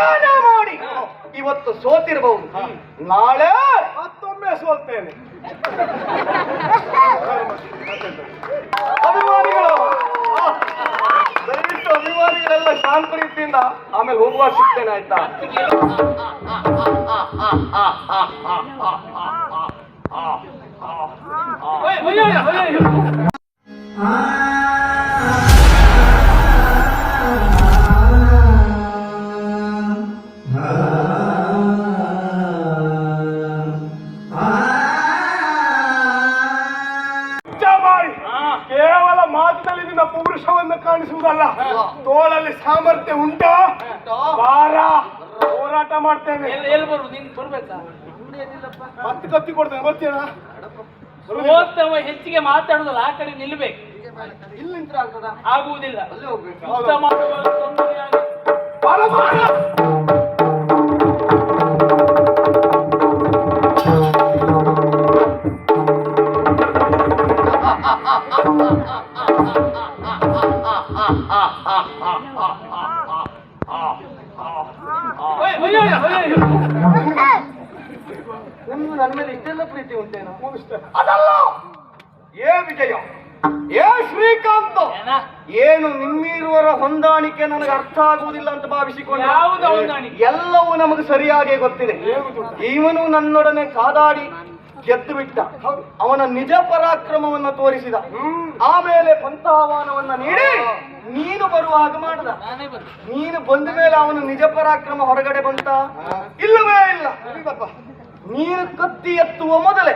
ಏನೇ ಮಾಡಿ ಇವತ್ತು ಸೋತಿರಬಹುದು, ನಾಳೆ ಮತ್ತೊಮ್ಮೆ ಸೋಲ್ತೇನೆ. ಅಭಿಮಾನಿಗಳು ದಯವಿಟ್ಟು ಅಭಿಮಾನಿಗಳೆಲ್ಲ ಶಾಂತ ರೀತಿಯಿಂದ ಆಮೇಲೆ ಹೋಗುವಾಗ ಸಿಗ್ತೇನೆ, ಆಯ್ತಾ? ಕೇವಲ ಮಾತಿನಲ್ಲಿ ನಿನ್ನ ಪೌರುಷವನ್ನು ಕಾಣಿಸುವುದಲ್ಲ, ತೋಳಲ್ಲಿ ಸಾಮರ್ಥ್ಯ ಉಂಟಾ? ಬಾರ, ಹೋರಾಟ ಮಾಡ್ತೇನೆ. ಮತ್ತೆ ಕತ್ತಿ ಕೊಡ್ತೇನೆ, ಬರ್ತೀಯಾ? ಹೆಚ್ಚಿಗೆ ಮಾತಾಡುದಲ್ಲ, ಆ ಕಡೆ ನಿಲ್ಬೇಕು. ಇಲ್ಲಿ ನಿಂತ್ರ ಆಗ್ತದ? ಆಗುವುದಿಲ್ಲ. ನನ್ನ ಮೇಲೆ ಇಷ್ಟೆಲ್ಲ ಪ್ರೀತಿ ಉಂಟೇನು? ಅದಲ್ಲ, ಏ ವಿಜಯ, ಏ ಶ್ರೀಕಾಂತ್, ಏನು ನಿಮ್ಮಿರುವರ ಹೊಂದಾಣಿಕೆ ನನಗೆ ಅರ್ಥ ಆಗುವುದಿಲ್ಲ ಅಂತ ಭಾವಿಸಿಕೊಂಡು ಎಲ್ಲವೂ ನಮಗೆ ಸರಿಯಾಗಿ ಗೊತ್ತಿದೆ. ಇವನು ನನ್ನೊಡನೆ ಕಾದಾಡಿ ಗೆದ್ದು ಬಿಟ್ಟ, ಅವನ ನಿಜ ಪರಾಕ್ರಮವನ್ನ ತೋರಿಸಿದ, ಆಮೇಲೆ ಪಂಥಾಹ್ವಾನವನ್ನ ನೀಡಿ ನೀನು ಬರುವಾಗ ಮಾಡದ. ನೀನು ಬಂದ ಮೇಲೆ ಅವನ ನಿಜ ಪರಾಕ್ರಮ ಹೊರಗಡೆ ಬಂತ? ಇಲ್ಲವೇ ಇಲ್ಲ. ನೀನು ಕತ್ತಿ ಎತ್ತುವ ಮೊದಲೇ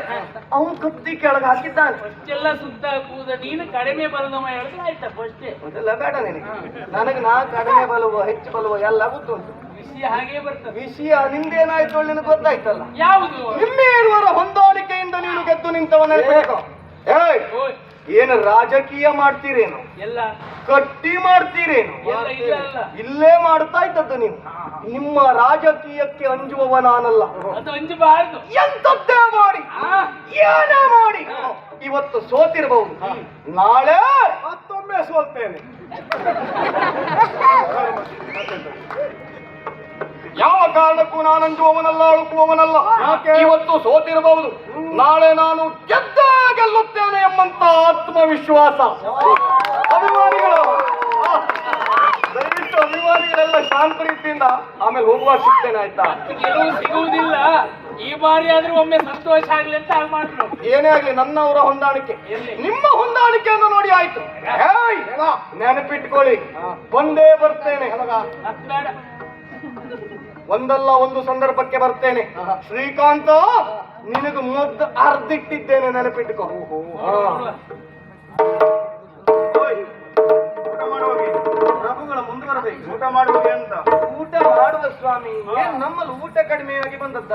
ಅವನು ಕತ್ತಿ ಕೆಳಗೆ ಹಾಕಿದ್ದಾನೆ. ಎಲ್ಲ ಸುತ್ತ ಕೂದ ನೀನು ಕಡಿಮೆ ಬಲದವ ಹೇಳಿದ್ರೆ ಆಯ್ತಾ? ಅದೆಲ್ಲ ಬೇಡ ನಿನಗೆ, ನನಗೆ ನಾ ಕಡಿಮೆ ಬಲುವ ಹೆಚ್ಚು ಬಲುವ ಎಲ್ಲ ಗೊತ್ತುಂಟು. ವಿಷಯ ಹಾಗೆ ಬರ್ತದೆ. ವಿಷಯ ನಿಂದೇನಾಯ್ತು ನಿನಗೆ ಗೊತ್ತಾಯ್ತಲ್ಲ. ಯಾವುದು? ನಿಮ್ಮಿರುವರ ಹೊಂದಾಣಿಕೆಯಿಂದ ನೀನು ಗೆದ್ದು ನಿಂತವನ. ಏನು ರಾಜಕೀಯ ಮಾಡ್ತೀರೇನು? ಎಲ್ಲ ಕಟ್ಟಿ ಮಾಡ್ತೀರೇನು? ಇಲ್ಲೇ ಮಾಡ್ತಾ ಇದ್ದದ್ದು ನೀವು. ನಿಮ್ಮ ರಾಜಕೀಯಕ್ಕೆ ಅಂಜುವವ ನಾನಲ್ಲ. ಅದು ಅಂಜಬಾರದು. ಎಂತದ್ದೇ ಮಾಡಿ, ಏನೇ ಮಾಡಿ ಇವತ್ತು ಸೋತಿರಬಹುದು, ನಾಳೆ ಮತ್ತೊಮ್ಮೆ ಸೋಲ್ತೇನೆ. ಯಾವ ಕಾರಣಕ್ಕೂ ನಾನು ಅಂಜುವವನಲ್ಲ, ಅಳುಕುವವನಲ್ಲ. ಇವತ್ತು ಸೋತಿರಬಹುದು, ನಾಳೆ ನಾನು ಗೆಲ್ಲುತ್ತೇನೆ ಎಂಬಂತ ಆತ್ಮವಿಶ್ವಾಸ. ಅಭಿಮಾನಿಗಳು ದಯವಿಟ್ಟು ಅಭಿಮಾನಿಗಳೆಲ್ಲ ಶಾಂತ ರೀತಿಯಿಂದ ಆಮೇಲೆ ಹೋಗುವಾಗ ಸಿಗ್ತೇನೆ, ಆಯ್ತಾ? ಗೆಲುವು ಸಿಗುವುದಿಲ್ಲ. ಈ ಬಾರಿ ಆದ್ರೂ ಒಮ್ಮೆ ಸಂತೋಷ ಆಗ್ಲಿ ಅಂತ ಮಾಡ್ರು. ಏನೇ ಆಗ್ಲಿ, ನನ್ನವರ ಹೊಂದಾಣಿಕೆ ನಿಮ್ಮ ಹೊಂದಾಣಿಕೆಯನ್ನು ನೋಡಿ ಆಯ್ತು. ನೆನಪಿಟ್ಕೊಳ್ಳಿ, ಬಂದೇ ಬರ್ತೇನೆ. ಒಂದಲ್ಲ ಒಂದು ಸಂದರ್ಭಕ್ಕೆ ಬರ್ತೇನೆ. ಶ್ರೀಕಾಂತ, ನಿನಗೆ ಮೊದ್ಲು ಅರ್ಧಿಟ್ಟಿದ್ದೇನೆ, ನೆನಪಿಟ್ಟುಕೋ. ಪ್ರಭುಗಳ ಮುಂದುವರಬೇಕು. ಊಟ ಮಾಡುವುದು ಅಂತ. ಊಟ ಮಾಡುವ ಸ್ವಾಮಿ, ಏನ್ ನಮ್ಮಲ್ಲಿ ಊಟ ಕಡಿಮೆಯಾಗಿ ಬಂದದ್ದ?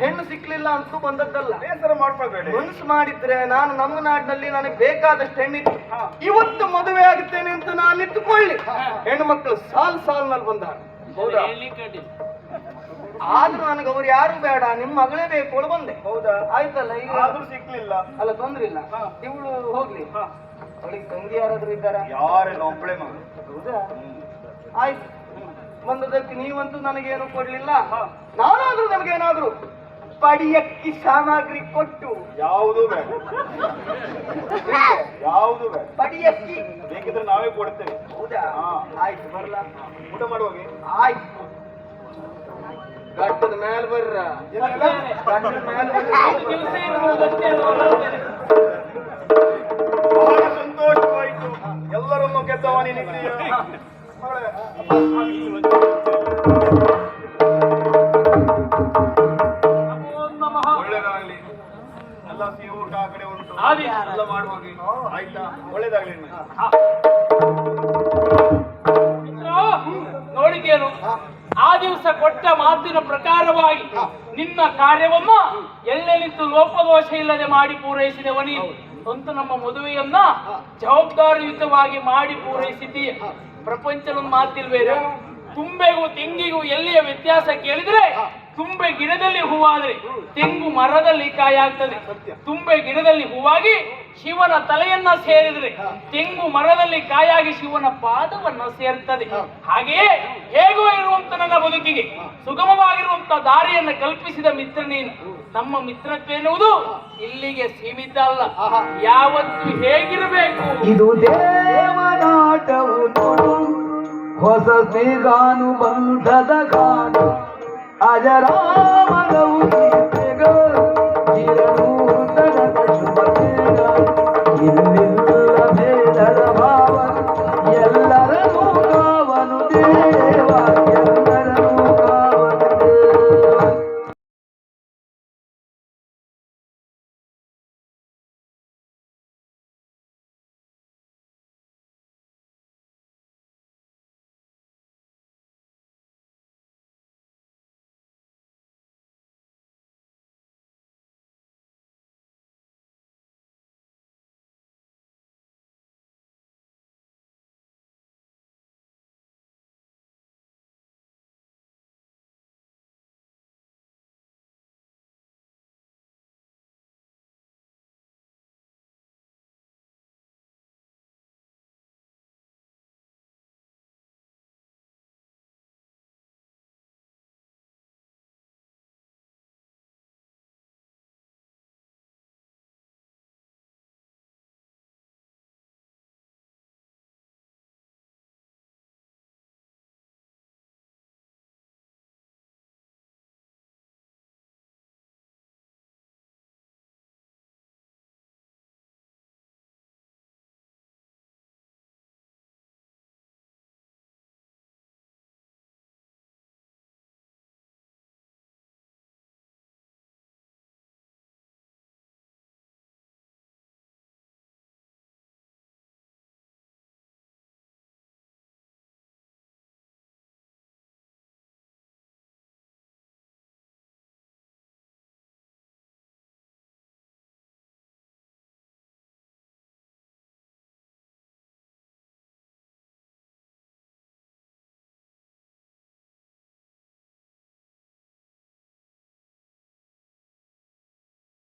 ಹೆಣ್ಣು ಸಿಕ್ಲಿಲ್ಲ ಅಂತೂ ಬಂದದ್ದಲ್ಲ. ಬೇಸರ ಮಾಡ್ಕೊಳ್ಬೇಡಿ. ಮನಸ್ಸು ಮಾಡಿದ್ರೆ ನಾನು ನಮ್ಮ ನಾಡಿನಲ್ಲಿ ನನಗೆ ಬೇಕಾದಷ್ಟು ಹೆಣ್ಣಿತ್ತು. ಇವತ್ತು ಮದುವೆ ಆಗುತ್ತೇನೆ ಅಂತ ನಾನು ನಿಂತುಕೊಳ್ಳಿ, ಹೆಣ್ಣು ಮಕ್ಕಳು ಸಾಲ್ನಲ್ಲಿ ಬಂದಾರ. ಹೌದಾ? ಆದ್ರೂ ನನಗೆ ಅವ್ರು ಯಾರು ಬೇಡ, ನಿಮ್ಮ ಮಗಳೇ ಬೇಕು ಬಂದೆ. ಹೌದಾ? ಆಯ್ತಲ್ಲ, ಈಗ ಆದ್ರೂ ಸಿಕ್ಲಿಲ್ಲ ಅಲ್ಲ, ತೊಂದ್ರೆ ಇಲ್ಲ. ಇವಳು ಹೋಗ್ಲಿ, ಅವಳಿಗೆ ತಂಗಿ ಯಾರಾದ್ರೂ ಇದ್ದಾರ? ಯಾರೆಲ್ಲ ಒಬ್ಬಳೆ ಮಗಳು. ಹೌದಾ? ಆಯ್ತು, ಬಂದದಕ್ಕೆ ನೀವಂತೂ ನನಗೇನು ಕೊಡ್ಲಿಲ್ಲ. ನಾನಾದ್ರೂ ನಮಗೇನಾದ್ರೂ ಪಡಿಯಕ್ಕಿ ಸಾಮಗ್ರಿ ಕೊಟ್ಟು. ಯಾವುದು ಬೇಡ, ಯಾವುದು ಬೇಡ. ಪಡಿಯಕ್ಕಿ ಬೇಕಿದ್ರೆ ನಾವೇ ಕೊಡ್ತೇವೆ. ಹೌದಾ? ಆಯ್ತು, ಬರ್ಲಾ? ಊಟ ಮಾಡುವಾಗ ಆಯ್ತು. ಗಟ್ಟದ ಮೇಲೆ ಬರ್ರ, ಗಟ್ಟದ ಮೇಲೆ ಬಹಳ ಸಂತೋಷವಾಯಿತು. ಎಲ್ಲರನ್ನು ಗೆದ್ದವ ನಿನಗೆ. ಒಳ್ಳೇದಾಗ್ಲಿ. ಎಲ್ಲ ಸಿಹಿ ಊಟ ಆ ಕಡೆ ಉಂಟು, ಎಲ್ಲ ಮಾಡುವಾಗಿ. ಆಯ್ತಾ? ಒಳ್ಳೇದಾಗ್ಲಿ. ನೋಡಿದ್ದೇನು? ಆ ದಿವಸ ಕೊಟ್ಟ ಮಾತಿನ ಪ್ರಕಾರವಾಗಿ ನಿನ್ನ ಕಾರ್ಯವನ್ನ ಎಲ್ಲೆಲ್ಲಿದ್ದು ಲೋಪದೋಷ ಇಲ್ಲದೆ ಮಾಡಿ ಪೂರೈಸಿದೆವ ನೀನು. ಸ್ವಂತ ನಮ್ಮ ಮದುವೆಯನ್ನ ಜವಾಬ್ದಾರಿಯುತವಾಗಿ ಮಾಡಿ ಪೂರೈಸಿದ್ದೀಯ. ಪ್ರಪಂಚದ ಮಾತಿಲ್ವೇನು? ತುಂಬೆಗೂ ತೆಂಗಿಗೂ ಎಲ್ಲಿಯ ವ್ಯತ್ಯಾಸ ಕೇಳಿದ್ರೆ, ತುಂಬೆ ಗಿಡದಲ್ಲಿ ಹೂವಾದ್ರೆ ತೆಂಗು ಮರದಲ್ಲಿ ಕಾಯಾಗ್ತದೆ. ತುಂಬೆ ಗಿಡದಲ್ಲಿ ಹೂವಾಗಿ ಶಿವನ ತಲೆಯನ್ನ ಸೇರಿದ್ರೆ ತೆಂಗು ಮರದಲ್ಲಿ ಕಾಯಾಗಿ ಶಿವನ ಪಾದವನ್ನ ಸೇರ್ತದೆ. ಹಾಗೆಯೇ ಹೇಗೋ ಇರುವಂತ ನನ್ನ ಬದುಕಿಗೆ ಸುಗಮವಾಗಿರುವಂತ ದಾರಿಯನ್ನು ಕಲ್ಪಿಸಿದ ಮಿತ್ರ ನೀನು. ನಮ್ಮ ಮಿತ್ರತ್ವ ಎನ್ನುವುದು ಇಲ್ಲಿಗೆ ಸೀಮಿತ ಅಲ್ಲ, ಯಾವತ್ತು ಹೇಗಿರಬೇಕು. ಇದು ದೇವನಾಟವು ನೋಡು, ಹೊಸ ಸ್ನೇಹಾನುಬಂಧದ ಗಾನು ಅಜರಾಮರವು